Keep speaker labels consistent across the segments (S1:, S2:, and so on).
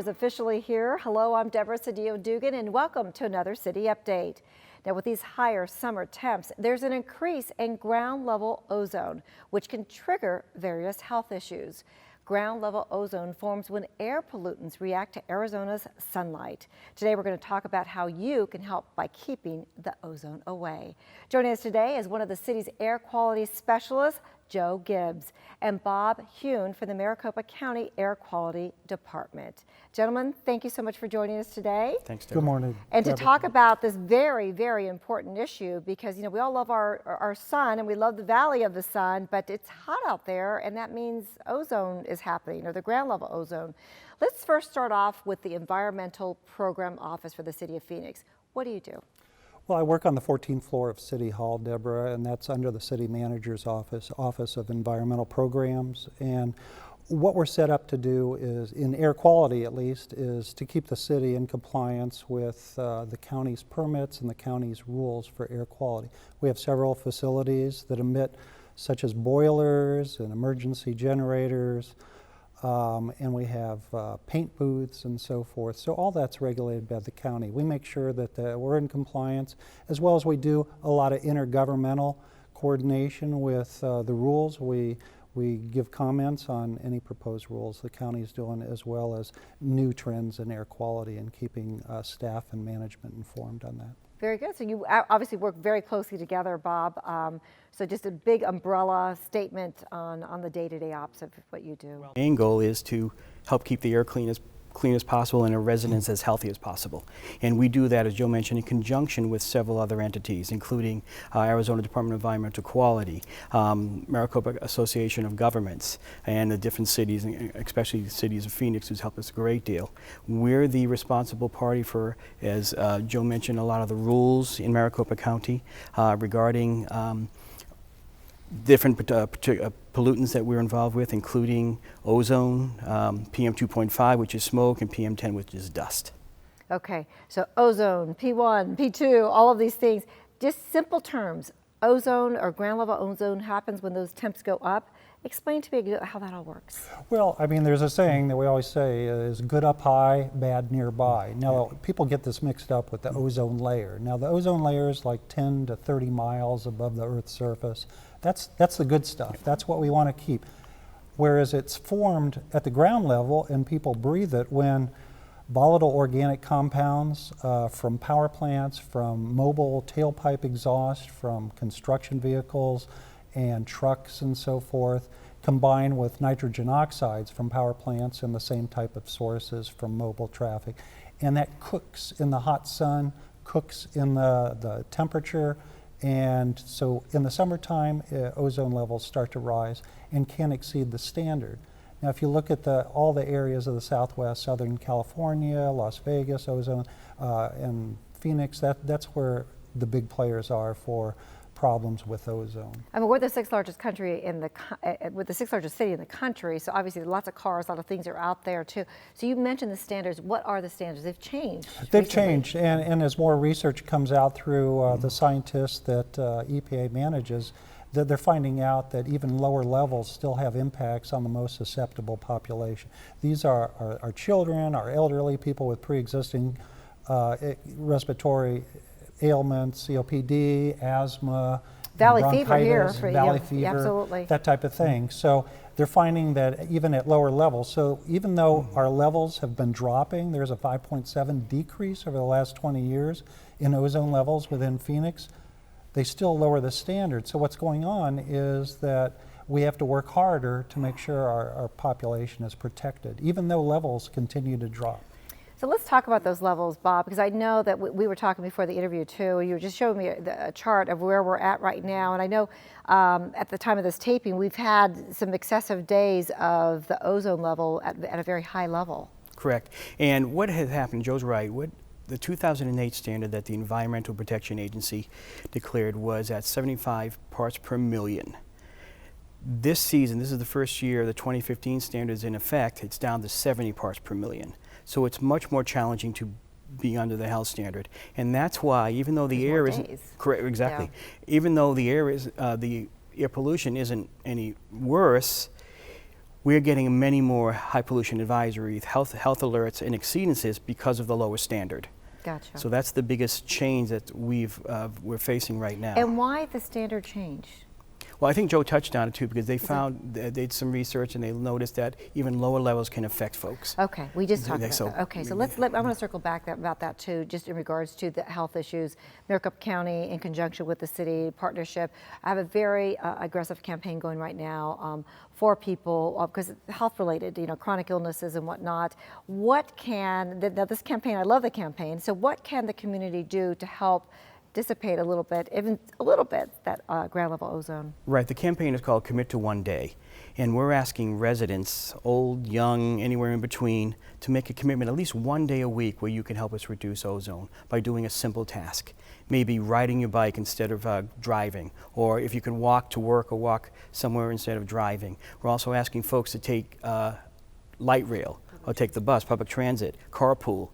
S1: is officially here. Hello, I'm Deborah Sedillo Dugan, and welcome to another City Update. Now, with these higher summer temps, there's an increase in ground level ozone, which can trigger various health issues. Ground level ozone forms when air pollutants react to Arizona's sunlight. Today, we're going to talk about how you can help by keeping the ozone away. Joining us today is one of the city's air quality specialists, Joe Gibbs, and Bob Huhn from the Maricopa County Air Quality Department. Gentlemen, thank you so much for joining us today.
S2: Thanks, Deborah.
S3: Good morning.
S1: And
S3: Deborah.
S1: to talk about this very, very important issue, because, you know, we all love our sun and we love the valley of the sun, but it's hot out there, and that means ozone is happening, or the ground level ozone. Let's first start off with the Environmental Program Office for the City of Phoenix. What do you do?
S3: Well, I work on the 14th floor of City Hall, Deborah, and that's under the City Manager's Office, Office of Environmental Programs. And what we're set up to do is, in air quality at least, is to keep the city in compliance with the county's permits and the county's rules for air quality. We have several facilities that emit, such as boilers and emergency generators, and we have paint booths and so forth. So all that's regulated by the county. We make sure that we're in compliance, as well as we do a lot of intergovernmental coordination with the rules. We give comments on any proposed rules the county is doing, as well as new trends in air quality, and keeping staff and management informed on that.
S1: Very good. So you obviously work very closely together, Bob. So just a big umbrella statement on the day-to-day ops of what you do.
S2: Well, the main goal is to help keep the air clean as possible and our residents as healthy as possible. And we do that, as Joe mentioned, in conjunction with several other entities, including Arizona Department of Environmental Quality, Maricopa Association of Governments, and the different cities, especially the cities of Phoenix, who's helped us a great deal. We're the responsible party for, as Joe mentioned, a lot of the rules in Maricopa County regarding different pollutants that we're involved with, including ozone, PM 2.5, which is smoke, and PM 10, which is dust. Okay, so ozone, P1, P2, all of these things. Just simple terms, ozone or ground level ozone happens when those temps go up. Explain to me how that all works.
S3: Well, I mean, there's a saying that we always say is good up high, bad nearby. Now, people get this mixed up with the ozone layer. Now, the ozone layer is like 10 to 30 miles above the Earth's surface. That's the good stuff. That's what we want to keep. Whereas it's formed at the ground level and people breathe it when volatile organic compounds from power plants, from mobile tailpipe exhaust, from construction vehicles and trucks and so forth, combined with nitrogen oxides from power plants and the same type of sources from mobile traffic. And that cooks in the hot sun, cooks in the temperature. And so in the summertime, ozone levels start to rise and can exceed the standard. Now, if you look at all the areas of the Southwest, Southern California, Las Vegas, ozone, and Phoenix, that's where the big players are for problems with ozone.
S1: I mean, we're the sixth largest country we're the sixth largest city in the country, so obviously lots of cars, a lot of things are out there too. So you mentioned the standards. What are the standards? They've changed.
S3: They've changed, and as more research comes out through the scientists that EPA manages, that they're finding out that even lower levels still have impacts on the most susceptible population. These are our children, our elderly, people with pre-existing respiratory ailments, COPD, asthma,
S1: valley fever here,
S3: valley fever,
S1: absolutely,
S3: that type of thing. So they're finding that even at lower levels, so even though our levels have been dropping, there's a 5.7 decrease over the last 20 years in ozone levels within Phoenix, they still lower the standard. So what's going on is that we have to work harder to make sure our population is protected, even though levels continue to drop.
S1: So let's talk about those levels, Bob, because I know that we were talking before the interview too. You were just showing me a chart of where we're at right now, and I know at the time of this taping, we've had some excessive days of the ozone level at a very high level.
S2: Correct. And what has happened, Joe's right, the 2008 standard that the Environmental Protection Agency declared was at 75 parts per million. This season, this is the first year the 2015 standard is in effect, it's down to 70 parts per million. So it's much more challenging to be under the health standard. And that's why, even though the air isn't, correct, exactly, even though the air pollution isn't any worse, we're getting many more high pollution advisories, health alerts, and exceedances because of the lower standard.
S1: Gotcha.
S2: So that's the biggest change that we're facing right now.
S1: And why the standard change?
S2: Well, I think Joe touched on it too, because they did some research and they noticed that even lower levels can affect folks.
S1: Okay, we just talked about
S2: So-
S1: that. Okay, so I want to circle back about that too, just in regards to the health issues. Maricopa County, in conjunction with the city partnership, I have a very aggressive campaign going right now for people, because health related, chronic illnesses and whatnot. What can, now this campaign, I love the campaign, so what can the community do to help dissipate a little bit, even a little bit, that ground level ozone?
S2: Right, the campaign is called Commit to One Day, and we're asking residents, old, young, anywhere in between, to make a commitment at least one day a week where you can help us reduce ozone by doing a simple task. Maybe riding your bike instead of driving, or if you can walk to work or walk somewhere instead of driving. We're also asking folks to take light rail, or take the bus, public transit, carpool.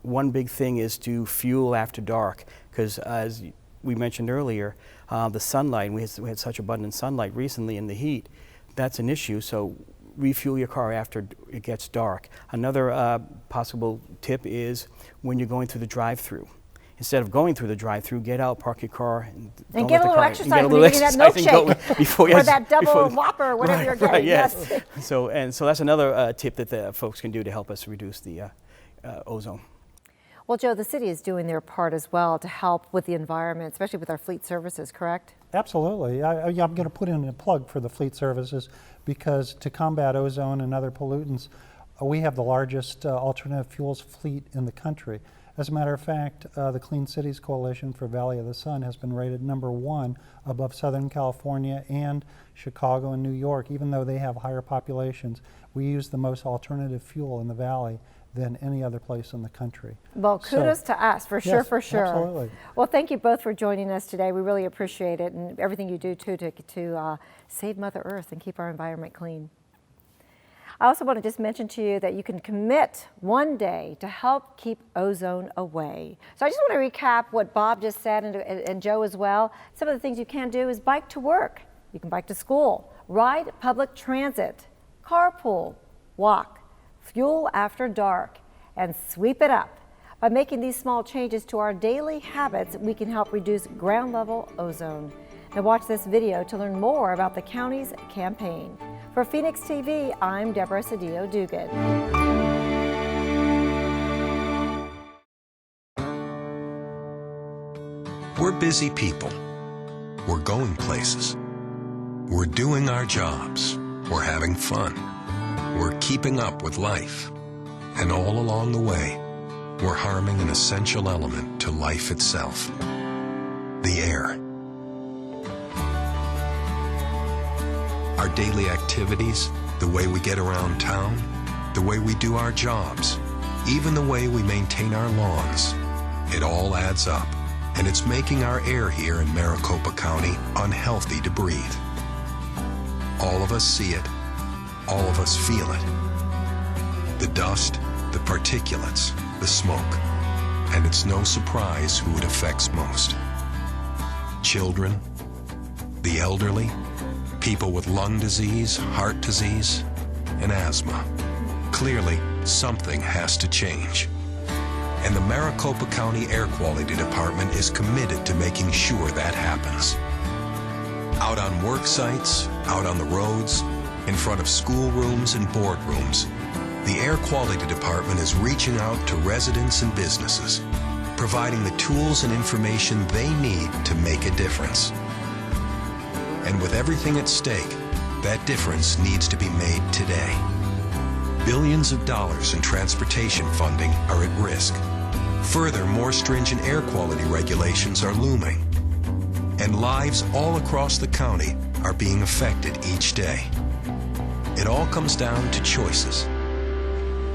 S2: One big thing is to fuel after dark, because as we mentioned earlier, the sunlight, we had such abundant sunlight recently in the heat, that's an issue, so refuel your car after it gets dark. Another possible tip is when you're going through the drive-through. Instead of going through the drive-through, get out, park your car, and
S1: get a little exercise when you're eating that milkshake, or that double Whopper, whatever you're getting.
S2: Right, yes. So that's another tip that the folks can do to help us reduce the ozone.
S1: Well, Joe, the city is doing their part as well to help with the environment, especially with our fleet services, correct?
S3: Absolutely. I'm going to put in a plug for the fleet services, because to combat ozone and other pollutants, we have the largest alternative fuels fleet in the country. As a matter of fact, the Clean Cities Coalition for Valley of the Sun has been rated #1 above Southern California and Chicago and New York, even though they have higher populations. We use the most alternative fuel in the valley than any other place in the country.
S1: Well, kudos to us, for sure,
S3: yes,
S1: for sure.
S3: Absolutely.
S1: Well, thank you both for joining us today. We really appreciate it, and everything you do too to save Mother Earth and keep our environment clean. I also want to just mention to you that you can commit one day to help keep ozone away. So I just want to recap what Bob just said, and Joe as well. Some of the things you can do is bike to work. You can bike to school, ride public transit, carpool, walk, fuel after dark, and sweep it up. By making these small changes to our daily habits, we can help reduce ground level ozone. Now watch this video to learn more about the county's campaign. For Phoenix TV, I'm Deborah Sedillo Dugan.
S4: We're busy people. We're going places. We're doing our jobs. We're having fun. We're keeping up with life. And all along the way, we're harming an essential element to life itself: the air. Our daily activities, the way we get around town, the way we do our jobs, even the way we maintain our lawns, it all adds up, and it's making our air here in Maricopa County unhealthy to breathe. All of us see it, all of us feel it. The dust, the particulates, the smoke, and it's no surprise who it affects most. Children, the elderly, people with lung disease, heart disease, and asthma. Clearly, something has to change. And the Maricopa County Air Quality Department is committed to making sure that happens. Out on work sites, out on the roads, in front of schoolrooms and boardrooms, the Air Quality Department is reaching out to residents and businesses, providing the tools and information they need to make a difference. And with everything at stake, that difference needs to be made today. Billions of dollars in transportation funding are at risk. Further, more stringent air quality regulations are looming. And lives all across the county are being affected each day. It all comes down to choices.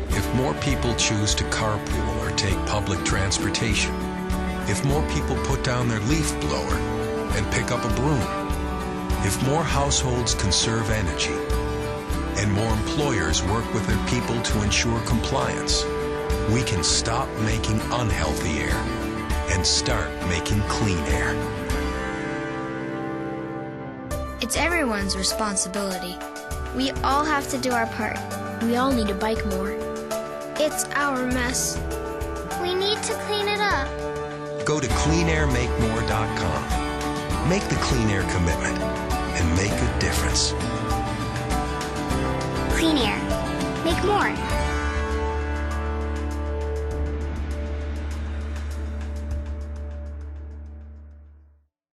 S4: If more people choose to carpool or take public transportation, if more people put down their leaf blower and pick up a broom, if more households conserve energy, and more employers work with their people to ensure compliance, we can stop making unhealthy air and start making clean air.
S5: It's everyone's responsibility. We all have to do our part.
S6: We all need to bike more.
S5: It's our mess. We need to clean it up.
S4: Go to cleanairmakemore.com. Make the clean air commitment and make a difference.
S5: Clean air. Make more.